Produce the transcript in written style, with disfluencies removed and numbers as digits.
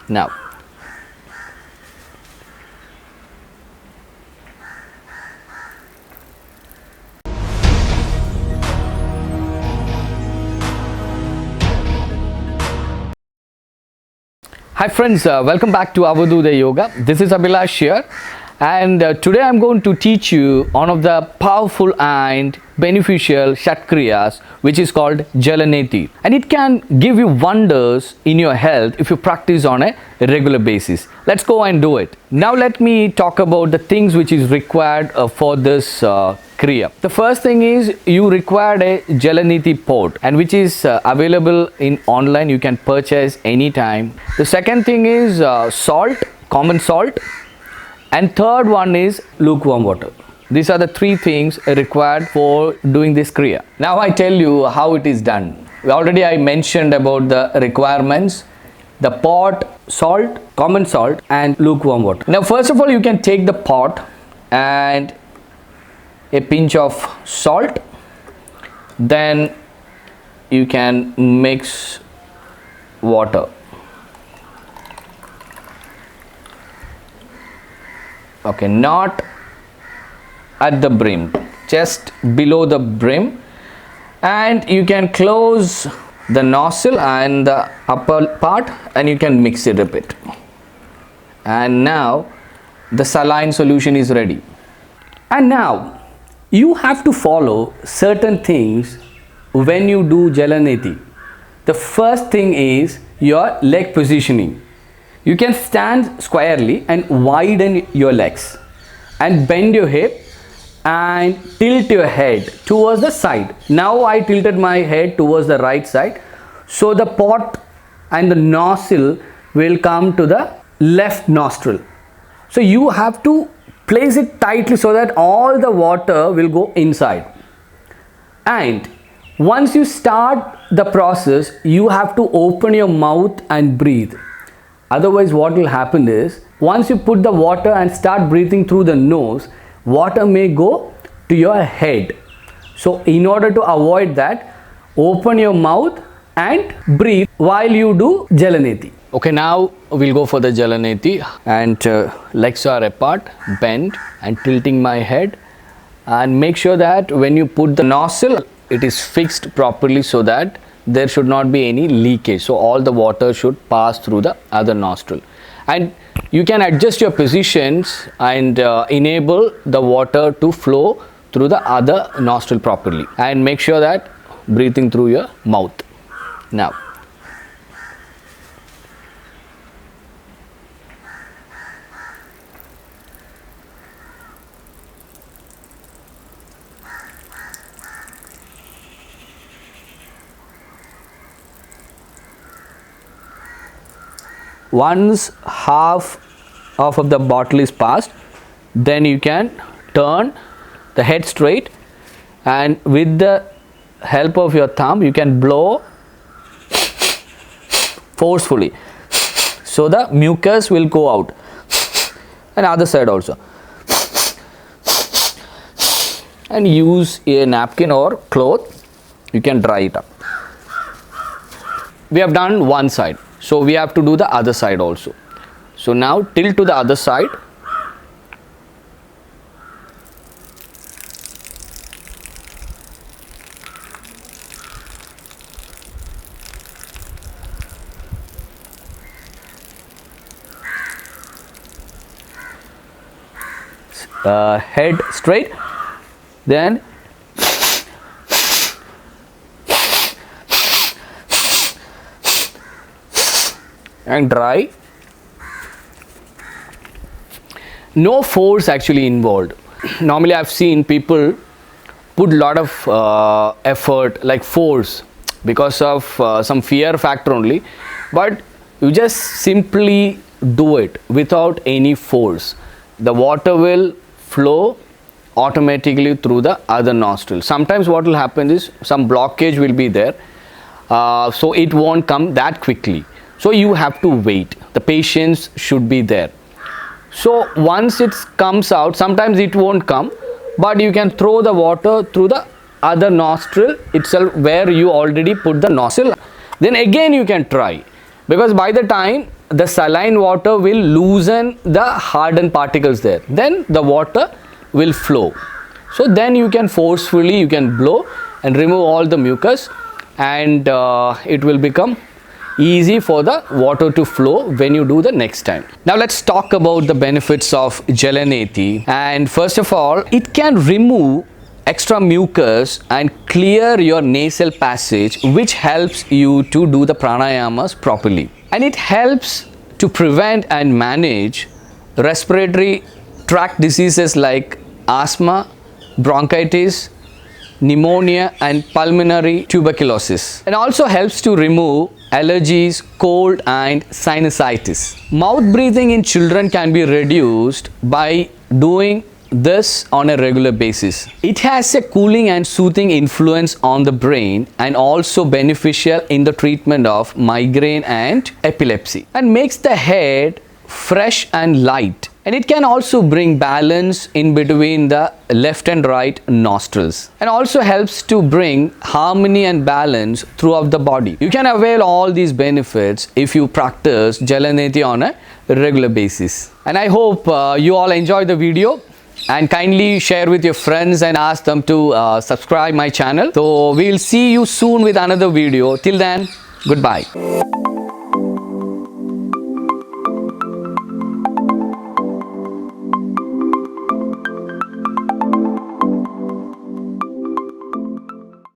Now, hi friends, welcome back to Avaduda Yoga. This is Abhilash here, and today I'm going to teach you one of the powerful and beneficial Shatkriyas, which is called Jal Neti, and it can give you wonders in your health if you practice on a regular basis. Let's go and do it. Now let me talk about the things which is required for this Kriya. The first thing is you require a Jal Neti pot, and which is available in online. You can purchase anytime. The second thing is salt, common salt, and third one is lukewarm water. These are the three things required for doing this Kriya. Now I tell you how it is done. Already I mentioned about the requirements: the pot, salt, common salt, and lukewarm water. Now first of all, you can take the pot and a pinch of salt, then you can mix water. Okay, not at the brim, just below the brim, and you can close the nostril and the upper part, and you can mix it a bit. And now the saline solution is ready. And now you have to follow certain things when you do Jal Neti. The first thing is your leg positioning. You can stand squarely and widen your legs and bend your hip and tilt your head towards the side. Now I tilted my head towards the right side, so the pot and the nostril will come to the left nostril. So you have to place it tightly so that all the water will go inside. And once you start the process, you have to open your mouth and breathe. Otherwise, what will happen is, once you put the water and start breathing through the nose, water may go to your head. So in order to avoid that, open your mouth and breathe while you do Jal Neti. Okay, now we'll go for the Jal Neti, and legs are apart, bent, and tilting my head, and make sure that when you put the nostril, it is fixed properly so that there should not be any leakage. So all the water should pass through the other nostril, and you can adjust your positions and enable the water to flow through the other nostril properly, and make sure that breathing through your mouth. Now once half of the bottle is passed, then you can turn the head straight, and with the help of your thumb you can blow forcefully so the mucus will go out, and other side also, and use a napkin or cloth, you can dry it up. We have done one side, so we have to do the other side also. So now tilt to the other side. Head straight, then and dry. No force actually involved. Normally I've seen people put lot of effort, like force, because of some fear factor only, but you just simply do it without any force. The water will flow automatically through the other nostril. Sometimes what will happen is some blockage will be there, so it won't come that quickly. So you have to wait. The patience should be there. So once it comes out, sometimes it won't come, but you can throw the water through the other nostril itself where you already put the nostril. Then again you can try, because by the time the saline water will loosen the hardened particles there. Then the water will flow. So then you can forcefully, you can blow and remove all the mucus, and it will become easy for the water to flow when you do the next time. Now let's talk about the benefits of Jala Neti. And first of all, it can remove extra mucus and clear your nasal passage, which helps you to do the pranayamas properly. And it helps to prevent and manage respiratory tract diseases like asthma, bronchitis, pneumonia and pulmonary tuberculosis, and also helps to remove allergies, cold and sinusitis. Mouth breathing in children can be reduced by doing this on a regular basis. It has a cooling and soothing influence on the brain, and also beneficial in the treatment of migraine and epilepsy, and makes the head fresh and light. And it can also bring balance in between the left and right nostrils, and also helps to bring harmony and balance throughout the body. You can avail all these benefits if you practice Jala Neti on a regular basis. And I hope you all enjoyed the video, and kindly share with your friends and ask them to subscribe my channel. So we'll see you soon with another video. Till then, goodbye.